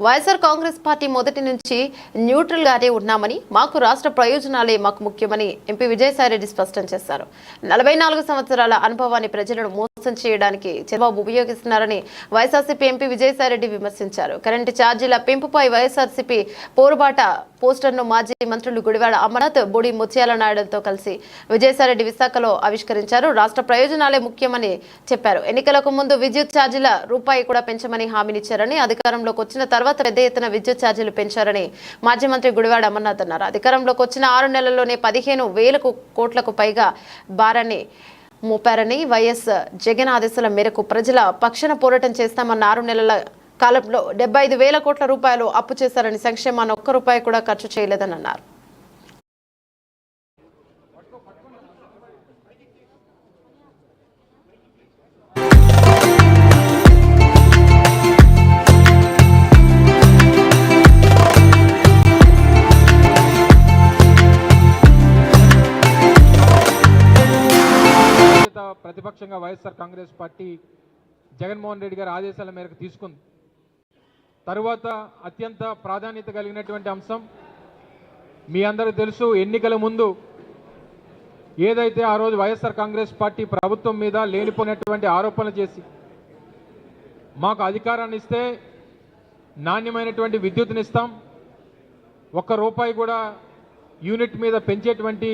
YSR Congress party మొదటి నుంచి neutral గానే ఉన్నామని, మాకు రాష్ట్ర ప్రయోజనాలే మాకు ముఖ్యమని ఎంపీ విజయసాయిరెడ్డి స్పష్టం చేశారు. 44 సంవత్సరాల అనుభవాన్ని ప్రజలను మోసం చేయడానికి చంద్రబాబు ఉపయోగిస్తున్నారని వైఎస్ఆర్సీపీ ఎంపీ విజయసాయిరెడ్డి విమర్శించారు. కరెంటు ఛార్జీల పెంపుపై వైఎస్ఆర్సీపీ పోరుబాట పోస్టర్ను మాజీ మంత్రులు గుడివాడ అమర్నాథ్, బొడి ముత్యాల నాయుడుతో కలిసి విజయసాయిరెడ్డి విశాఖలో ఆవిష్కరించారు. రాష్ట్ర ప్రయోజనాలే ముఖ్యమని చెప్పారు. ఎన్నికలకు ముందు విద్యుత్ ఛార్జీల రూపాయి కూడా పెంచమని హామీనిచ్చారని, అధికారంలోకి వచ్చిన తర్వాత పెద్ద ఎత్తున విద్యుత్ ఛార్జీలు పెంచారని మాజీ మంత్రి గుడివాడ అమర్నాథ్ అన్నారు. అధికారంలోకి వచ్చిన 6 నెలల్లోనే 15,000 కోట్లకు పైగా భారాన్ని మోపారని, వైఎస్ జగన్ ఆదేశాల మేరకు ప్రజల పక్షాన పోరాటం చేస్తామన్న 6 నెలల కాలంలో 75,000 కోట్ల రూపాయలు అప్పు చేశారని, సంక్షేమాన్ని ఒక్క రూపాయి కూడా ఖర్చు చేయలేదని అన్నారు. ప్రతిపక్షంగా వైఎస్ఆర్ కాంగ్రెస్ పార్టీ జగన్మోహన్ రెడ్డి గారి ఆదేశాల మేరకు తీసుకుంది. తరువాత అత్యంత ప్రాధాన్యత కలిగినటువంటి అంశం మీ అందరూ తెలుసు, ఎన్నికల ముందు ఏదైతే ఆ రోజు వైఎస్ఆర్ కాంగ్రెస్ పార్టీ ప్రభుత్వం మీద లేనిపోయినటువంటి ఆరోపణలు చేసి మాకు అధికారాన్ని ఇస్తే నాణ్యమైనటువంటి విద్యుత్నిస్తాం, ఒక్క రూపాయి కూడా యూనిట్ మీద పెంచేటువంటి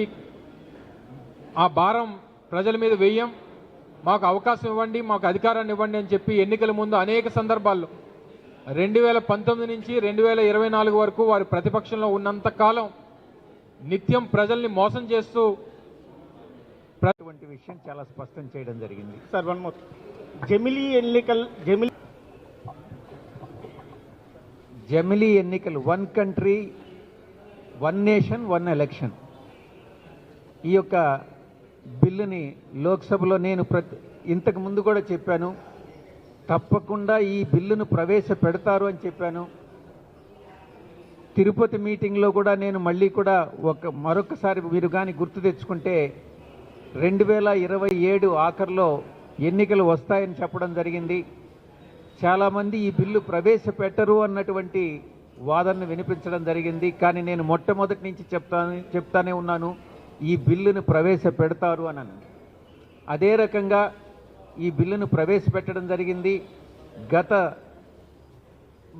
ఆ భారం ప్రజల మీద వేయం, మాకు అవకాశం ఇవ్వండి, మాకు అధికారాన్ని ఇవ్వండి అని చెప్పి ఎన్నికల ముందు అనేక సందర్భాల్లో 2019 నుంచి 2024 వరకు వారి ప్రతిపక్షంలో ఉన్నంత కాలం నిత్యం ప్రజల్ని మోసం చేస్తూ విషయం చాలా స్పష్టం చేయడం జరిగింది. సార్ వన్ మోర్, జమిలీ ఎన్నికలు 1 కంట్రీ 1 నేషన్ 1 ఎలక్షన్ ఈ యొక్క బిల్లుని లోక్సభలో నేను ఇంతకు ముందు కూడా చెప్పాను, తప్పకుండా ఈ బిల్లును ప్రవేశపెడతారు అని చెప్పాను. తిరుపతి మీటింగ్లో కూడా నేను మళ్ళీ కూడా మరొకసారి మీరు కానీ గుర్తు తెచ్చుకుంటే 2027 ఆఖరిలో ఎన్నికలు వస్తాయని చెప్పడం జరిగింది. చాలామంది ఈ బిల్లు ప్రవేశపెట్టరు అన్నటువంటి వాదనను వినిపించడం జరిగింది. కానీ నేను మొట్టమొదటి నుంచి చెప్తానే ఉన్నాను, ఈ బిల్లును ప్రవేశపెడతారు అని. అదే రకంగా ఈ బిల్లును ప్రవేశపెట్టడం జరిగింది. గత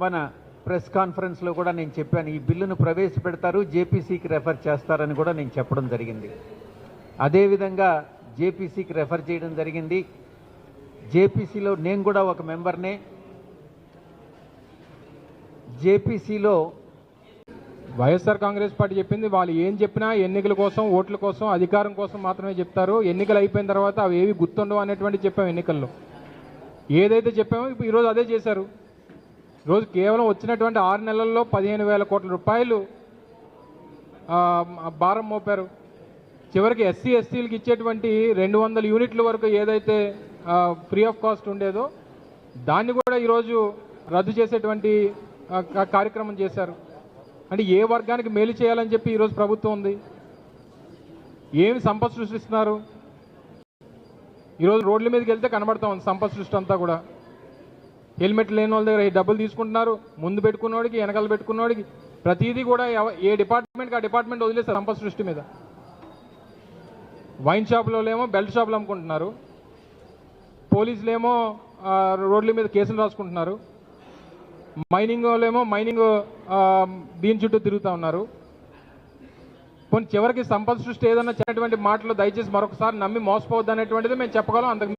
మన ప్రెస్ కాన్ఫరెన్స్లో కూడా నేను చెప్పాను, ఈ బిల్లును ప్రవేశపెడతారు, జేపీసీకి రెఫర్ చేస్తారని కూడా నేను చెప్పడం జరిగింది. అదేవిధంగా జేపీసీకి రెఫర్ చేయడం జరిగింది. జేపీసీలో నేను కూడా ఒక మెంబర్నే. జేపీసీలో వైఎస్ఆర్ కాంగ్రెస్ పార్టీ చెప్పింది, వాళ్ళు ఏం చెప్పినా ఎన్నికల కోసం, ఓట్ల కోసం, అధికారం కోసం మాత్రమే చెప్తారు. ఎన్నికలు అయిపోయిన తర్వాత అవి ఏవి గుర్తుండవు అనేటువంటి చెప్పాము. ఎన్నికల్లో ఏదైతే చెప్పామో ఇప్పుడు ఈరోజు అదే చేశారు. ఈరోజు కేవలం వచ్చినటువంటి 6 నెలల్లో 15,000 కోట్ల రూపాయలు భారం మోపారు. చివరికి ఎస్సీ ఎస్టీలకు ఇచ్చేటువంటి 200 యూనిట్ల వరకు ఏదైతే ఫ్రీ ఆఫ్ కాస్ట్ ఉండేదో దాన్ని కూడా ఈరోజు రద్దు చేసేటువంటి కార్యక్రమం చేశారు. అంటే ఏ వర్గానికి మేలు చేయాలని చెప్పి ఈరోజు ప్రభుత్వం ఉంది. ఏమి సంపద సృష్టిస్తున్నారు? ఈరోజు రోడ్ల మీదకి వెళ్తే కనబడతా ఉంది సంపద సృష్టి అంతా కూడా. హెల్మెట్ లేని వాళ్ళ దగ్గర డబ్బులు తీసుకుంటున్నారు, ముందు పెట్టుకున్నవాడికి, వెనకాల పెట్టుకున్నవాడికి, ప్రతిదీ కూడా ఏ డిపార్ట్మెంట్కి ఆ డిపార్ట్మెంట్ వదిలేస్తారు సంపద సృష్టి మీద. వైన్ షాపులోనేమో బెల్ట్ షాపులు అమ్ముకుంటున్నారు, పోలీసులేమో రోడ్ల మీద కేసులు రాసుకుంటున్నారు, మైనింగ్ వాళ్ళేమో మైనింగ్ దీని చుట్టూ తిరుగుతూ ఉన్నారు. కొన్ని చివరికి సంపద సృష్టి ఏదన్నా చేసినటువంటి మాటలు దయచేసి మరొకసారి నమ్మి మోసపోవద్దు అనేటువంటిది మేము చెప్పగలం. అంతకు